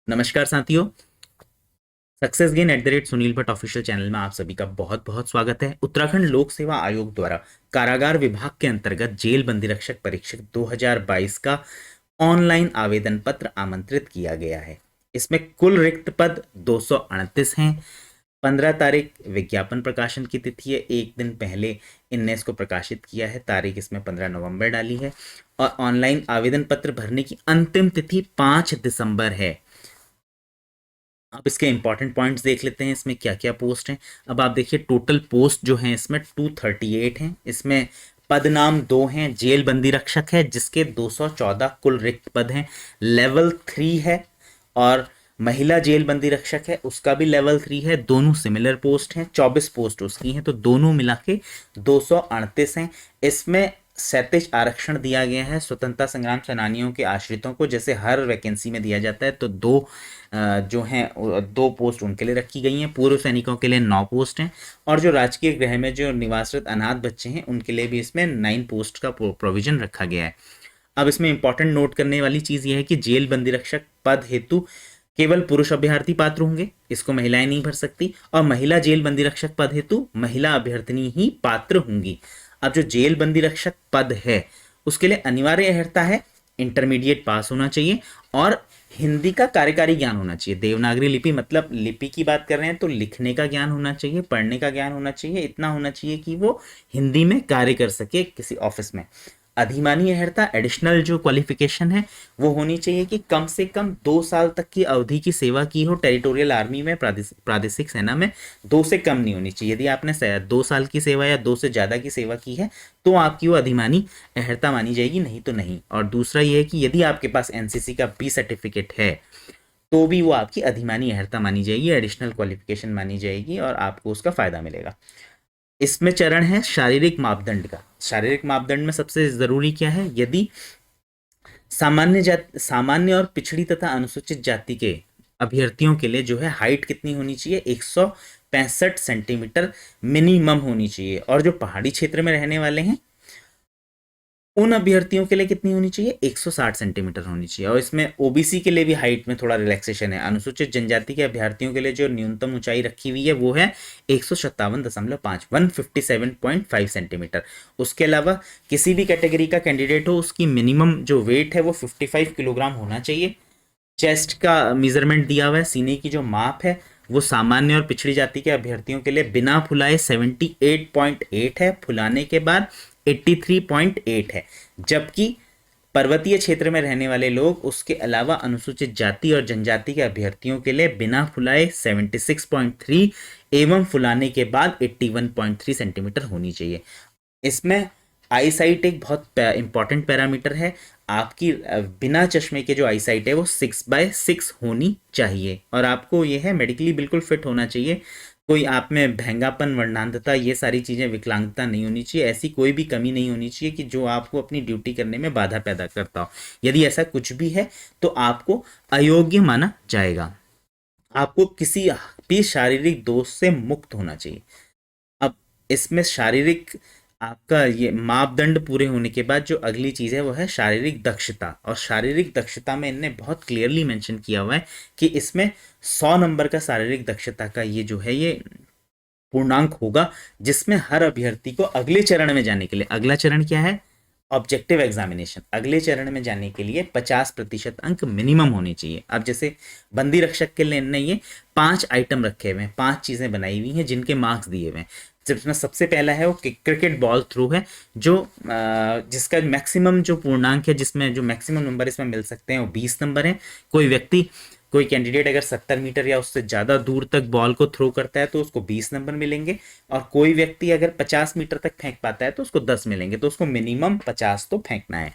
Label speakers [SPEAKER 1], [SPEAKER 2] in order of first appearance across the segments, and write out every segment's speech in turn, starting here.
[SPEAKER 1] नमस्कार साथियों। Success gain @Sunil Bhatt official channel में आप सभी का बहुत बहुत स्वागत है। उत्तराखंड लोक सेवा आयोग द्वारा कारागार विभाग के अंतर्गत जेल बंदी रक्षक परीक्षक 2022 का ऑनलाइन आवेदन पत्र आमंत्रित किया गया है। इसमें कुल रिक्त पद 238 हैं। 15 तारीख विज्ञापन प्रकाशन की तिथि है। एक दिन पहले इनने इसको प्रकाशित किया है। तारीख इसमें 15 नवंबर डाली है और ऑनलाइन आवेदन पत्र भरने की अंतिम तिथि 5 दिसंबर है। अब इसके इंपॉर्टेंट पॉइंट्स देख लेते हैं, इसमें क्या क्या पोस्ट हैं। अब आप देखिए टोटल पोस्ट जो हैं इसमें 238 हैं। इसमें पद नाम 2 हैं। जेल बंदी रक्षक है जिसके 214 कुल रिक्त पद हैं, लेवल 3 है। और महिला जेल बंदी रक्षक है उसका भी लेवल 3 है। दोनों सिमिलर पोस्ट हैं। 24 पोस्ट उसकी हैं तो दोनों मिला के 238 हैं। इसमें 37 आरक्षण दिया गया है स्वतंत्रता संग्राम सेनानियों के आश्रितों को, जैसे हर वैकेंसी में दिया जाता है। तो जो हैं 2 पोस्ट उनके लिए रखी गई हैं। पूर्व सैनिकों के लिए 9 पोस्ट हैं और जो राजकीय गृह में जो निवासरत अनाथ बच्चे हैं उनके लिए भी इसमें 9 पोस्ट का प्रोविजन रखा गया है। अब इसमें इंपॉर्टेंट नोट करने वाली चीज़ यह है कि जेल बंदी रक्षक पद हेतु केवल पुरुष अभ्यर्थी पात्र होंगे, इसको महिलाएं नहीं भर सकती। और महिला जेल बंदी रक्षक पद हेतु महिला अभ्यर्थिनी ही पात्र होंगी। अब जो जेल बंदी रक्षक पद है उसके लिए अनिवार्य अर्हता है इंटरमीडिएट पास होना चाहिए और हिंदी का कार्यकारी ज्ञान होना चाहिए। देवनागरी लिपि मतलब लिपि की बात कर रहे हैं तो लिखने का ज्ञान होना चाहिए, पढ़ने का ज्ञान होना चाहिए। इतना होना चाहिए कि वो हिंदी में कार्य कर सके किसी ऑफिस में। अधिमानी अर्हता एडिशनल जो क्वालिफिकेशन है वो होनी चाहिए कि कम से कम 2 साल तक की अवधि की सेवा की हो टेरिटोरियल आर्मी में, प्रादेशिक सेना में। 2 से कम नहीं होनी चाहिए। यदि आपने 2 साल की सेवा या 2 से ज़्यादा की सेवा की है तो आपकी वो अधिमानी अर्हता मानी जाएगी, नहीं तो नहीं। और दूसरा ये है कि यदि आपके पास एनसीसी का बी सर्टिफिकेट है तो भी वो आपकी अधिमानी अर्हता मानी जाएगी, एडिशनल क्वालिफिकेशन मानी जाएगी और आपको उसका फायदा मिलेगा। इसमें चरण है शारीरिक मापदंड का। शारीरिक मापदंड में सबसे जरूरी क्या है, यदि सामान्य और पिछड़ी तथा अनुसूचित जाति के अभ्यर्थियों के लिए जो है हाइट कितनी होनी चाहिए, 165 सेंटीमीटर मिनिमम होनी चाहिए। और जो पहाड़ी क्षेत्र में रहने वाले हैं उन अभ्यर्थियों के लिए कितनी होनी चाहिए, 160 सेंटीमीटर होनी चाहिए। और इसमें ओबीसी के लिए भी हाइट में थोड़ा रिलैक्सेशन है। अनुसूचित जनजाति के अभ्यर्थियों के लिए जो न्यूनतम ऊंचाई रखी हुई है वो है 157.5 157.5 सेंटीमीटर। उसके अलावा किसी भी कैटेगरी का कैंडिडेट हो उसकी मिनिमम जो वेट है वो 55 किलोग्राम होना चाहिए। चेस्ट का मेजरमेंट दिया हुआ है। सीने की जो माप है वो सामान्य और पिछड़ी जाति के अभ्यर्थियों के लिए बिना फुलाए 78.8 है, फुलाने के बाद 83.8 है। जबकि पर्वतीय क्षेत्र में रहने वाले लोग उसके अलावा अनुसूचित जाति और जनजाति के अभ्यर्थियों के लिए बिना फुलाए 76.3 एवं फुलाने के बाद 81.3 सेंटीमीटर होनी चाहिए। इसमें आई साइट एक बहुत इंपॉर्टेंट पैरामीटर है। आपकी बिना चश्मे के जो आई साइट है वो 6/6 होनी चाहिए और आपको ये है मेडिकली बिल्कुल फिट होना चाहिए। कोई आप में भैंगापन, वर्णांधता, ये सारी चीज़ें, विकलांगता नहीं होनी चाहिए। ऐसी कोई भी कमी नहीं होनी चाहिए कि जो आपको अपनी ड्यूटी करने में बाधा पैदा करता हो। यदि ऐसा कुछ भी है तो आपको अयोग्य माना जाएगा। आपको किसी भी शारीरिक दोष से मुक्त होना चाहिए। अब इसमें शारीरिक आपका ये मापदंड पूरे होने के बाद जो अगली चीज़ है वो है शारीरिक दक्षता। और शारीरिक दक्षता में इनने बहुत क्लियरली मेंशन किया हुआ है कि इसमें 100 नंबर का शारीरिक दक्षता का ये जो है ये पूर्णांक होगा, जिसमें हर अभ्यर्थी को अगले चरण में जाने के लिए, अगला चरण क्या है, ऑब्जेक्टिव एग्जामिनेशन, अगले चरण में जाने के लिए 50% अंक मिनिमम होने चाहिए। अब जैसे बंदी रक्षक के लिए इनने ये 5 आइटम रखे हुए हैं, 5 चीज़ें बनाई हुई हैं जिनके मार्क्स दिए हुए हैं। जिसमें सबसे पहला है वो क्रिकेट बॉल थ्रू है, जो जिसका मैक्सिमम जो पूर्णांक है, जिसमें जो मैक्सिमम नंबर इसमें मिल सकते हैं वो 20 नंबर है। कोई कैंडिडेट अगर 70 मीटर या उससे ज़्यादा दूर तक बॉल को थ्रो करता है तो उसको 20 नंबर मिलेंगे। और कोई व्यक्ति अगर 50 मीटर तक फेंक पाता है तो उसको 10 मिलेंगे। तो उसको मिनिमम 50 तो फेंकना है।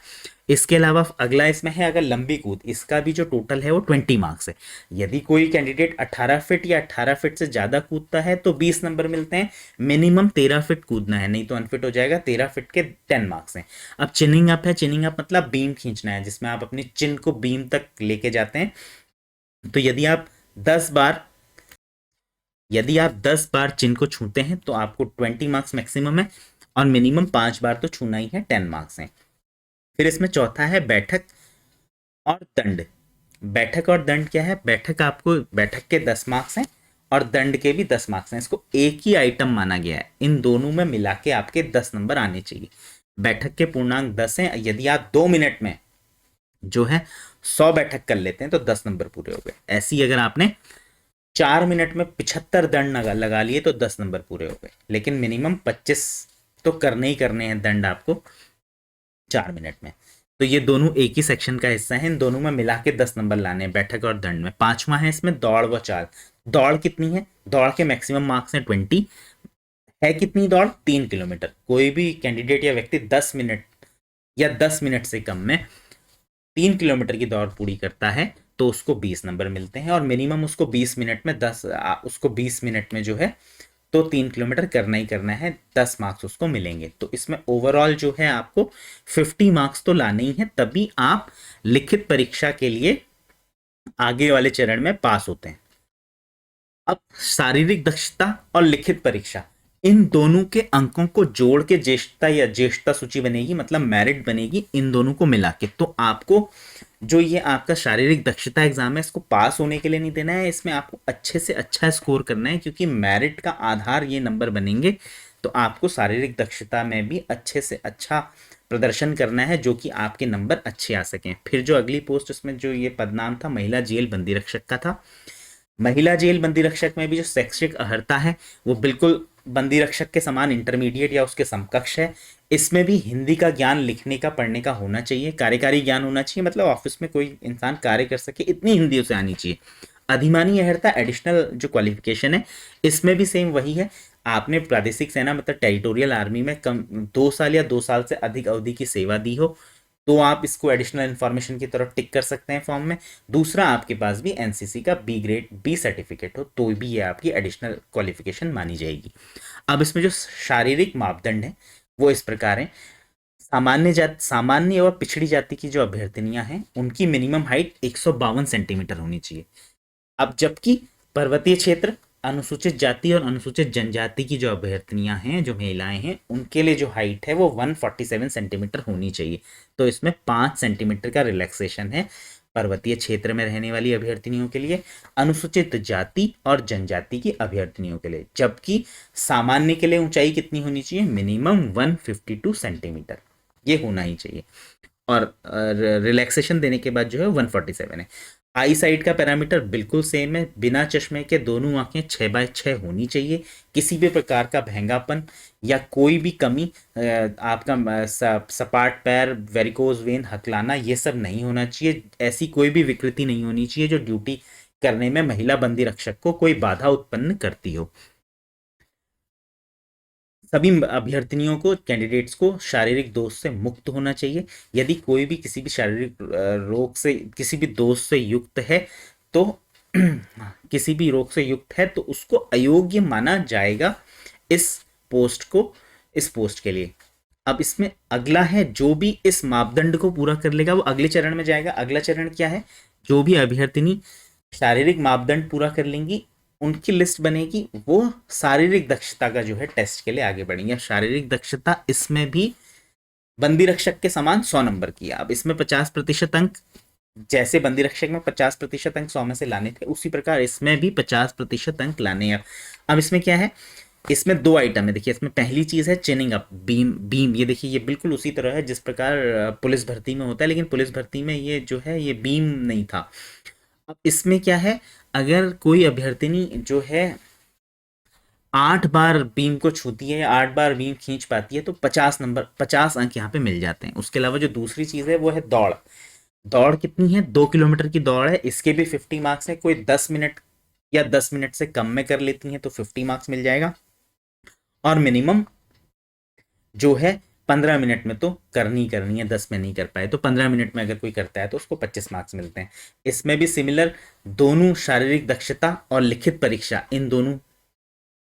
[SPEAKER 1] इसके अलावा अगला इसमें है अगर लंबी कूद, इसका भी जो टोटल है वो 20 मार्क्स है। यदि कोई कैंडिडेट 18 फीट या 18 फीट से ज़्यादा कूदता है तो 20 नंबर मिलते हैं। मिनिमम 13 फीट कूदना है, नहीं तो अनफिट हो जाएगा। 13 फीट के 10 मार्क्स हैं। अब चिनिंग अप है। चिनिंग अप मतलब बीम खींचना है, जिसमें आप अपनी चिन को बीम तक लेके जाते हैं। तो यदि आप 10 बार चिन को छूते हैं तो आपको 20 मार्क्स मैक्सिमम है और मिनिमम 5 बार तो छूना ही है, 10 मार्क्स हैं। फिर इसमें चौथा है बैठक और दंड। बैठक और दंड क्या है, बैठक आपको, बैठक के 10 मार्क्स हैं और दंड के भी 10 मार्क्स हैं, इसको एक ही आइटम माना गया है, इन दोनों में मिला के आपके 10 नंबर आने चाहिए। बैठक के पूर्णांक 10 हैं, यदि आप 2 मिनट में जो है 100 बैठक कर लेते हैं तो 10 नंबर पूरे हो गए। ऐसी अगर आपने 4 मिनट में 75 दंड लगा लिए तो 10 नंबर पूरे हो गए, लेकिन मिनिमम 25 तो करने ही करने हैं दंड आपको 4 मिनट में। तो ये दोनों एक ही सेक्शन का हिस्सा है, इन दोनों में मिला के 10 नंबर लाने हैं बैठक और दंड में। पांचवा है इसमें दौड़ व चाल। दौड़ कितनी है, दौड़ के मैक्सिमम मार्क्स हैं 20, है कितनी दौड़, 3 किलोमीटर। कोई भी कैंडिडेट या व्यक्ति 10 मिनट या 10 मिनट से कम में 3 किलोमीटर की दौड़ पूरी करता है तो उसको 20 नंबर मिलते हैं, और मिनिमम उसको 20 मिनट में उसको 20 मिनट में जो है तो 3 किलोमीटर करना ही करना है, 10 मार्क्स उसको मिलेंगे। तो इसमें ओवरऑल जो है आपको 50 मार्क्स तो लाने ही है, तभी आप लिखित परीक्षा के लिए आगे वाले चरण में पास होते हैं। अब शारीरिक दक्षता और लिखित परीक्षा, इन दोनों के अंकों को जोड़ के ज्येष्ठता या ज्येष्ठता सूची बनेगी, मतलब मेरिट बनेगी इन दोनों को मिला के। तो आपको जो ये आपका शारीरिक दक्षता एग्जाम है इसको पास होने के लिए नहीं देना है, इसमें आपको अच्छे से अच्छा स्कोर करना है, क्योंकि मेरिट का आधार ये नंबर बनेंगे। तो आपको शारीरिक दक्षता में भी अच्छे से अच्छा प्रदर्शन करना है, जो कि आपके नंबर अच्छे आ सकें। फिर जो अगली पोस्ट, इसमें जो ये पदनाम था महिला जेल बंदी रक्षक का था। महिला जेल बंदी रक्षक में भी जो शैक्षिक अर्हता है वो बिल्कुल बंदी रक्षक के समान इंटरमीडिएट या उसके समकक्ष है। इसमें भी हिंदी का ज्ञान लिखने का पढ़ने का होना चाहिए, कार्यकारी ज्ञान होना चाहिए, मतलब ऑफिस में कोई इंसान कार्य कर सके इतनी हिंदी उसे आनी चाहिए। अधिमानी अर्हता एडिशनल जो क्वालिफिकेशन है इसमें भी सेम वही है, आपने प्रादेशिक सेना मतलब टेरिटोरियल आर्मी में कम 2 साल या 2 साल से अधिक अवधि की सेवा दी हो तो आप इसको एडिशनल इन्फॉर्मेशन की तरफ टिक कर सकते हैं फॉर्म में। दूसरा, आपके पास भी एनसीसी का बी ग्रेड बी सर्टिफिकेट हो तो भी ये आपकी एडिशनल क्वालिफिकेशन मानी जाएगी। अब इसमें जो शारीरिक मापदंड है वो इस प्रकार है। सामान्य व पिछड़ी जाति की जो अभ्यर्थिनियां हैं उनकी मिनिमम हाइट 152 सेंटीमीटर होनी चाहिए। अब जबकि पर्वतीय क्षेत्र, अनुसूचित जाति और अनुसूचित जनजाति की जो अभ्यर्थिनियां हैं, जो महिलाएं हैं, उनके लिए जो हाइट है वो 147 सेंटीमीटर होनी चाहिए। तो इसमें 5 सेंटीमीटर का रिलैक्सेशन है पर्वतीय क्षेत्र में रहने वाली अभ्यर्थिनियों के लिए, अनुसूचित जाति और जनजाति की अभ्यर्थिनियों के लिए। जबकि सामान्य के लिए ऊंचाई कितनी होनी चाहिए, मिनिमम 152 सेंटीमीटर ये होना ही चाहिए, और रिलैक्सेशन देने के बाद जो है 147 है। आई साइड का पैरामीटर बिल्कुल सेम है, बिना चश्मे के दोनों आंखें 6/6 होनी चाहिए। किसी भी प्रकार का भैंगापन या कोई भी कमी, आपका सपाट पैर, वेरिकोज वेन, हकलाना, ये सब नहीं होना चाहिए। ऐसी कोई भी विकृति नहीं होनी चाहिए जो ड्यूटी करने में महिला बंदी रक्षक को कोई बाधा उत्पन्न करती हो। सभी अभ्यर्थिनियों को, कैंडिडेट्स को शारीरिक दोष से मुक्त होना चाहिए। यदि कोई भी किसी भी शारीरिक रोग से, किसी भी दोष से युक्त है तो किसी भी रोग से युक्त है तो उसको अयोग्य माना जाएगा इस पोस्ट को, इस पोस्ट के लिए। अब इसमें अगला है, जो भी इस मापदंड को पूरा कर लेगा वो अगले चरण में जाएगा। अगला चरण क्या है, जो भी अभ्यर्थिनी शारीरिक मापदंड पूरा कर लेंगी उनकी लिस्ट बनेगी, वो शारीरिक दक्षता का जो है टेस्ट के लिए आगे बढ़ेंगे। शारीरिक दक्षता इसमें भी बंदी रक्षक के समान 100 नंबर की है। अब इसमें 50% अंक, जैसे बंदी रक्षक में 50% अंक 100 में से लाने थे, उसी प्रकार इसमें भी 50% अंक लाने हैं। अब इसमें क्या है, इसमें 2 आइटम है। देखिए इसमें पहली चीज है चिनिंग अप, बीम ये देखिए ये बिल्कुल उसी तरह है जिस प्रकार पुलिस भर्ती में होता है, लेकिन पुलिस भर्ती में ये जो है ये बीम नहीं था। अब इसमें क्या है, अगर कोई अभ्यर्थिनी जो है 8 बार बीम को छूती है या 8 बार बीम खींच पाती है तो 50 नंबर, 50 अंक यहाँ पे मिल जाते हैं। उसके अलावा जो दूसरी चीज है वो है दौड़। दौड़ कितनी है, 2 किलोमीटर की दौड़ है, इसके भी 50 मार्क्स है। कोई 10 मिनट या 10 मिनट से कम में कर लेती है तो 50 मार्क्स मिल जाएगा, और मिनिमम जो है 15 मिनट में तो करनी करनी है, 10 में नहीं कर पाए तो 15 मिनट में अगर कोई करता है तो उसको 25 मार्क्स मिलते हैं। इसमें भी सिमिलर, दोनों शारीरिक दक्षता और लिखित परीक्षा इन दोनों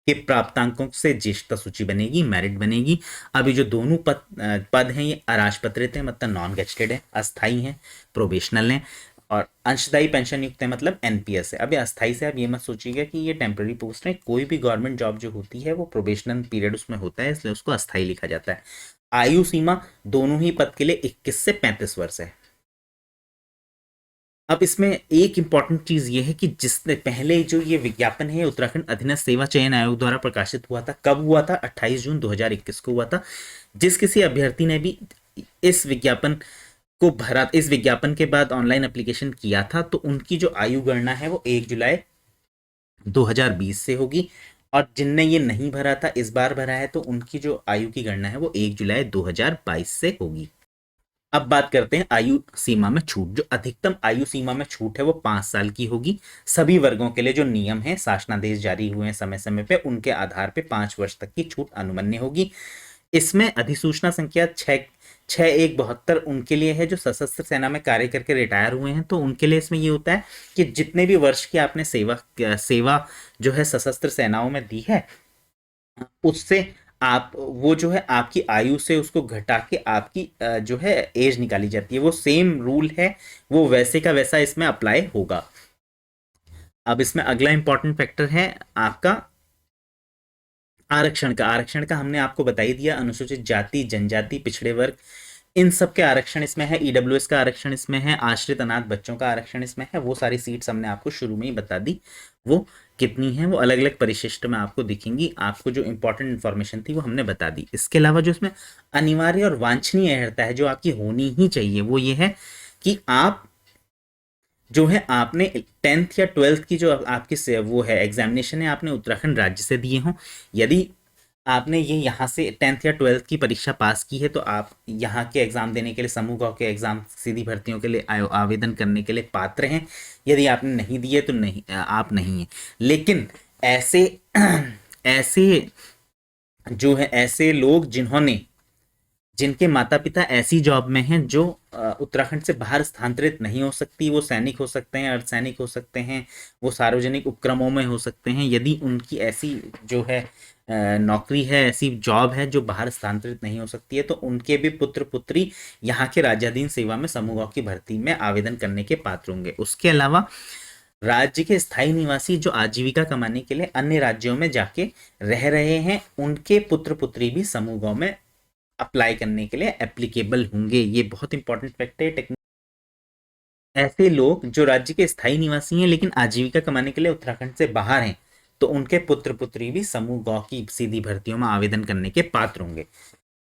[SPEAKER 1] के प्राप्तांकों से ज्येष्ठता सूची बनेगी, मेरिट बनेगी। अभी जो दोनों पद हैं ये अराजपत्रित हैं, मतलब नॉन गेजेटेड है, अस्थाई हैं, प्रोबेशनल हैं, और अंशदायी पेंशन युक्त है, मतलब एनपीएस है। अभी अस्थाई से आप ये मत सोचिएगा कि ये टेम्पररी पोस्ट है, कोई भी गवर्नमेंट जॉब जो होती है वो प्रोबेशनल पीरियड उसमें होता है, इसलिए उसको अस्थाई लिखा जाता है। आयु सीमा दोनों ही पद के लिए 21 से 35 वर्ष है। अब इसमें एक इम्पॉर्टेंट चीज़ ये है कि जिसने पहले जो ये विज्ञापन है उत्तराखंड अधीनस्थ सेवा चयन आयोग द्वारा प्रकाशित हुआ था, कब हुआ था? 28 जून 2021 को हुआ था। जिस किसी अभ्यर्थी ने भी इस विज्ञापन को भरा, इस विज्ञापन के बाद ऑनलाइन एप्लीकेशन किया था, तो उनकी जो आयु गणना है वो 1 जुलाई 2020 से होगी। और जिनने ये नहीं भरा था, इस बार भरा है, तो उनकी जो आयु की गणना है वो 1 जुलाई 2022 से होगी। अब बात करते हैं आयु सीमा में छूट। जो अधिकतम आयु सीमा में छूट है वो 5 साल की होगी। सभी वर्गों के लिए जो नियम है, शासनादेश जारी हुए हैं समय समय पे, उनके आधार पे 5 वर्ष तक की छूट अनुमन्य होगी। इसमें अधिसूचना संख्या 6172 उनके लिए है जो सशस्त्र सेना में कार्य करके रिटायर हुए हैं। तो उनके लिए इसमें ये होता है कि जितने भी वर्ष की आपने सेवा जो है सशस्त्र सेनाओं में दी है, उससे आप वो जो है आपकी आयु से उसको घटा के आपकी जो है एज निकाली जाती है। वो सेम रूल है, वो वैसे का वैसा इसमें अप्लाई होगा। अब इसमें अगला इंपॉर्टेंट फैक्टर है आपका आरक्षण का हमने आपको बता ही दिया। अनुसूचित जाति, जनजाति, पिछड़े वर्ग, इन सब के आरक्षण इसमें है। ईडब्ल्यूएस का आरक्षण इसमें है। आश्रित अनाथ बच्चों का आरक्षण इसमें है। वो सारी सीट्स हमने आपको शुरू में ही बता दी, वो कितनी है, वो अलग अलग परिशिष्ट में आपको दिखेंगी। आपको जो इंपॉर्टेंट इन्फॉर्मेशन थी वो हमने बता दी। इसके अलावा जो इसमें अनिवार्य और वांछनीय अर्हता है जो आपकी होनी ही चाहिए, वो ये है कि आप जो है आपने 10th या 12th की जो आपकी वो है एग्जामिनेशन है, आपने उत्तराखंड राज्य से दिए हों। यदि आपने ये यहाँ से 10th या 12th की परीक्षा पास की है, तो आप यहाँ के एग्ज़ाम देने के लिए, समूह गाँव के एग्ज़ाम, सीधी भर्तियों के लिए आवेदन करने के लिए पात्र हैं। यदि आपने नहीं दिए तो नहीं, आप नहीं हैं। लेकिन ऐसे ऐसे जो है ऐसे लोग जिनके माता पिता ऐसी जॉब में हैं जो उत्तराखंड से बाहर स्थानांतरित नहीं हो सकती, वो सैनिक हो सकते हैं, अर्धसैनिक हो सकते हैं, वो सार्वजनिक उपक्रमों में हो सकते हैं। यदि उनकी ऐसी जो है नौकरी है, ऐसी जॉब है जो बाहर स्थानांतरित नहीं हो सकती है, तो उनके भी पुत्र पुत्री यहाँ के राज्याधीन सेवा में समूहों की भर्ती में आवेदन करने के पात्र होंगे। उसके अलावा राज्य के स्थायी निवासी जो आजीविका कमाने के लिए अन्य राज्यों में जाके रह रहे हैं, उनके पुत्र पुत्री भी समूह गाँव में अप्लाई करने के लिए एप्लीकेबल होंगे। ये बहुत इंपॉर्टेंट फैक्ट है। ऐसे लोग जो राज्य के स्थायी निवासी हैं लेकिन आजीविका कमाने के लिए उत्तराखंड से बाहर हैं, तो उनके पुत्र पुत्री भी समूह गौ की सीधी भर्तियों में आवेदन करने के पात्र होंगे।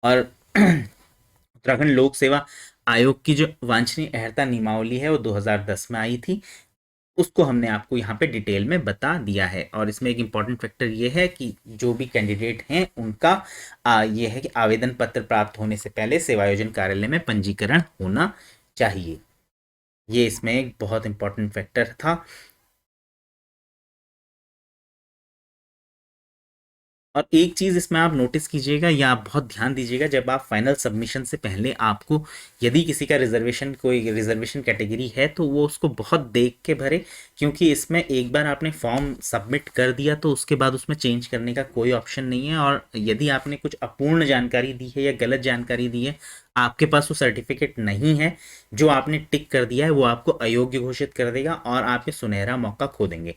[SPEAKER 1] और उत्तराखंड लोक सेवा आयोग की जो वांछनीय अर्हता नियमावली है वो 2010 में आई थी, उसको हमने आपको यहाँ पे डिटेल में बता दिया है। और इसमें एक इम्पॉर्टेंट फैक्टर ये है कि जो भी कैंडिडेट हैं उनका ये है कि आवेदन पत्र प्राप्त होने से पहले सेवायोजन कार्यालय में पंजीकरण होना चाहिए। ये इसमें एक बहुत इम्पॉर्टेंट फैक्टर था। और एक चीज़ इसमें आप नोटिस कीजिएगा या आप बहुत ध्यान दीजिएगा, जब आप फाइनल सबमिशन से पहले आपको यदि किसी का रिजर्वेशन, कोई रिजर्वेशन कैटेगरी है, तो वो उसको बहुत देख के भरे, क्योंकि इसमें एक बार आपने फॉर्म सबमिट कर दिया तो उसके बाद उसमें चेंज करने का कोई ऑप्शन नहीं है। और यदि आपने कुछ अपूर्ण जानकारी दी है या गलत जानकारी दी है, आपके पास वो सर्टिफिकेट नहीं है, जो आपने टिक कर दिया है वो आपको अयोग्य घोषित कर देगा और आप ये सुनहरा मौका खो देंगे।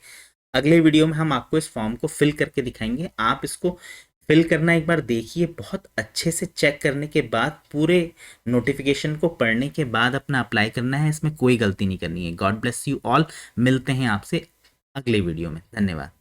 [SPEAKER 1] अगले वीडियो में हम आपको इस फॉर्म को फिल करके दिखाएंगे। आप इसको फिल करना एक बार देखिए, बहुत अच्छे से चेक करने के बाद, पूरे नोटिफिकेशन को पढ़ने के बाद अपना अप्लाई करना है। इसमें कोई गलती नहीं करनी है। God bless you all. मिलते हैं आपसे अगले वीडियो में। धन्यवाद।